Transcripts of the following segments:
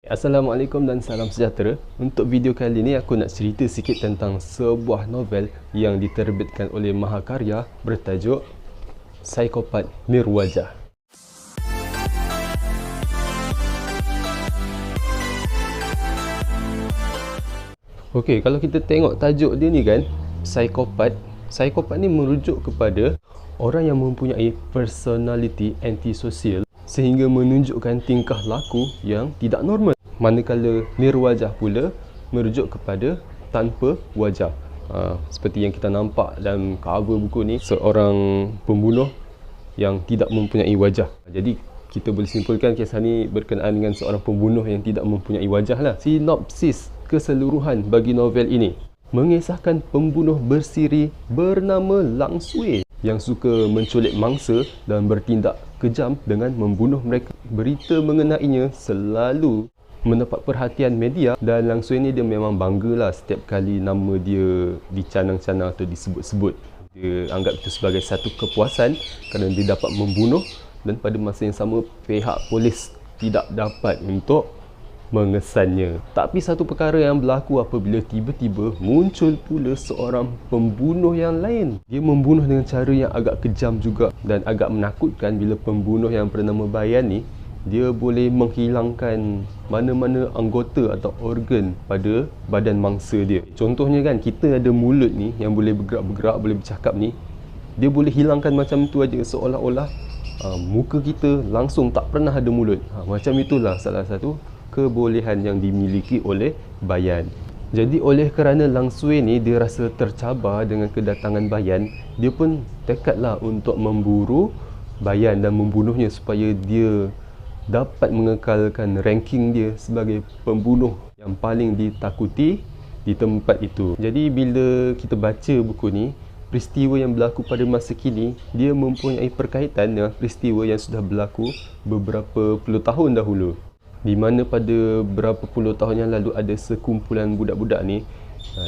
Assalamualaikum dan salam sejahtera. Untuk video kali ini aku nak cerita sikit tentang sebuah novel yang diterbitkan oleh Mahakarya bertajuk Psikopat Mirwajah. Okey, kalau kita tengok tajuk dia ni kan, psikopat. Psikopat ni merujuk kepada orang yang mempunyai personality antisosial sehingga menunjukkan tingkah laku yang tidak normal. Manakala Mirwajah pula merujuk kepada tanpa wajah. Seperti yang kita nampak dalam cover buku ni, seorang pembunuh yang tidak mempunyai wajah. Jadi kita boleh simpulkan kisah ni berkenaan dengan seorang pembunuh yang tidak mempunyai wajah lah. Sinopsis keseluruhan bagi novel ini mengisahkan pembunuh bersiri bernama Lang Sui yang suka menculik mangsa dan bertindak kejam dengan membunuh mereka. Berita mengenainya selalu mendapat perhatian media dan Lang Sui ni dia memang banggalah setiap kali nama dia dicanang-canang atau disebut-sebut. Dia anggap itu sebagai satu kepuasan kerana dia dapat membunuh, dan pada masa yang sama pihak polis tidak dapat untuk mengesannya. Tapi satu perkara yang berlaku apabila tiba-tiba muncul pula seorang pembunuh yang lain. Dia membunuh dengan cara yang agak kejam juga dan agak menakutkan bila pembunuh yang bernama Bayan ni dia boleh menghilangkan mana-mana anggota atau organ pada badan mangsa dia. Contohnya kan, kita ada mulut ni yang boleh bergerak-bergerak, boleh bercakap ni. Dia boleh hilangkan macam tu aja, seolah-olah muka kita langsung tak pernah ada mulut. Macam itulah salah satu kebolehan yang dimiliki oleh Bayan. Jadi oleh kerana Lang Sui ni dia rasa tercabar dengan kedatangan Bayan, dia pun tekadlah untuk memburu Bayan dan membunuhnya supaya dia dapat mengekalkan ranking dia sebagai pembunuh yang paling ditakuti di tempat itu. Jadi bila kita baca buku ni, peristiwa yang berlaku pada masa kini dia mempunyai perkaitan dengan peristiwa yang sudah berlaku beberapa puluh tahun dahulu, di mana pada berapa puluh tahun yang lalu ada sekumpulan budak-budak ni,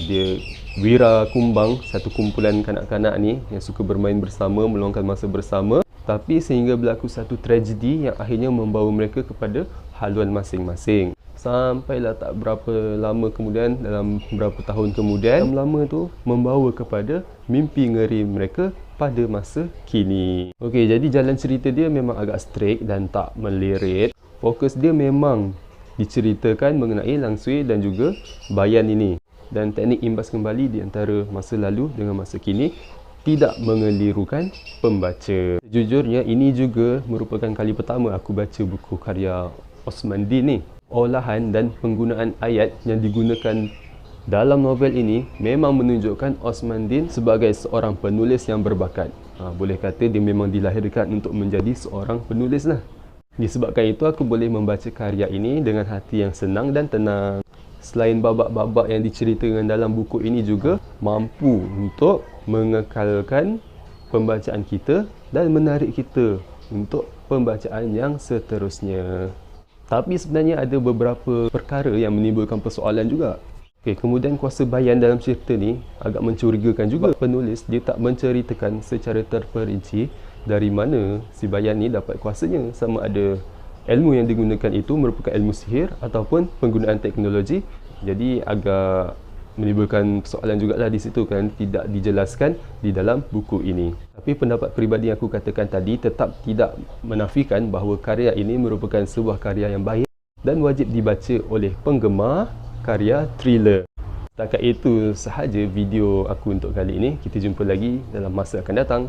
dia Wira Kumbang, satu kumpulan kanak-kanak ni yang suka bermain bersama, meluangkan masa bersama. Tapi sehingga berlaku satu tragedi yang akhirnya membawa mereka kepada haluan masing-masing. Sampailah tak berapa lama kemudian, dalam beberapa tahun kemudian, lama tu membawa kepada mimpi ngeri mereka pada masa kini. Okey, jadi jalan cerita dia memang agak straight dan tak melirit. Fokus dia memang diceritakan mengenai Lang Sui dan juga Bayan ini. Dan teknik imbas kembali di antara masa lalu dengan masa kini tidak mengelirukan pembaca. Sejujurnya ini juga merupakan kali pertama aku baca buku karya Osman Din ni. Olahan dan penggunaan ayat yang digunakan dalam novel ini memang menunjukkan Osman Din sebagai seorang penulis yang berbakat. Boleh kata dia memang dilahirkan untuk menjadi seorang penulis lah. Disebabkan itu aku boleh membaca karya ini dengan hati yang senang dan tenang. Selain babak-babak yang diceritakan dalam buku ini juga mampu untuk mengekalkan pembacaan kita dan menarik kita untuk pembacaan yang seterusnya. Tapi sebenarnya ada beberapa perkara yang menimbulkan persoalan juga. Kemudian kuasa Bayan dalam cerita ni agak mencurigakan juga. Penulis dia tak menceritakan secara terperinci dari mana si Bayan ni dapat kuasanya, sama ada ilmu yang digunakan itu merupakan ilmu sihir ataupun penggunaan teknologi. Jadi agak menimbulkan persoalan jugalah di situ kan, tidak dijelaskan di dalam buku ini. Tapi pendapat peribadi yang aku katakan tadi tetap tidak menafikan bahawa karya ini merupakan sebuah karya yang baik dan wajib dibaca oleh penggemar karya thriller. Setakat itu sahaja video aku untuk kali ini. Kita jumpa lagi dalam masa akan datang.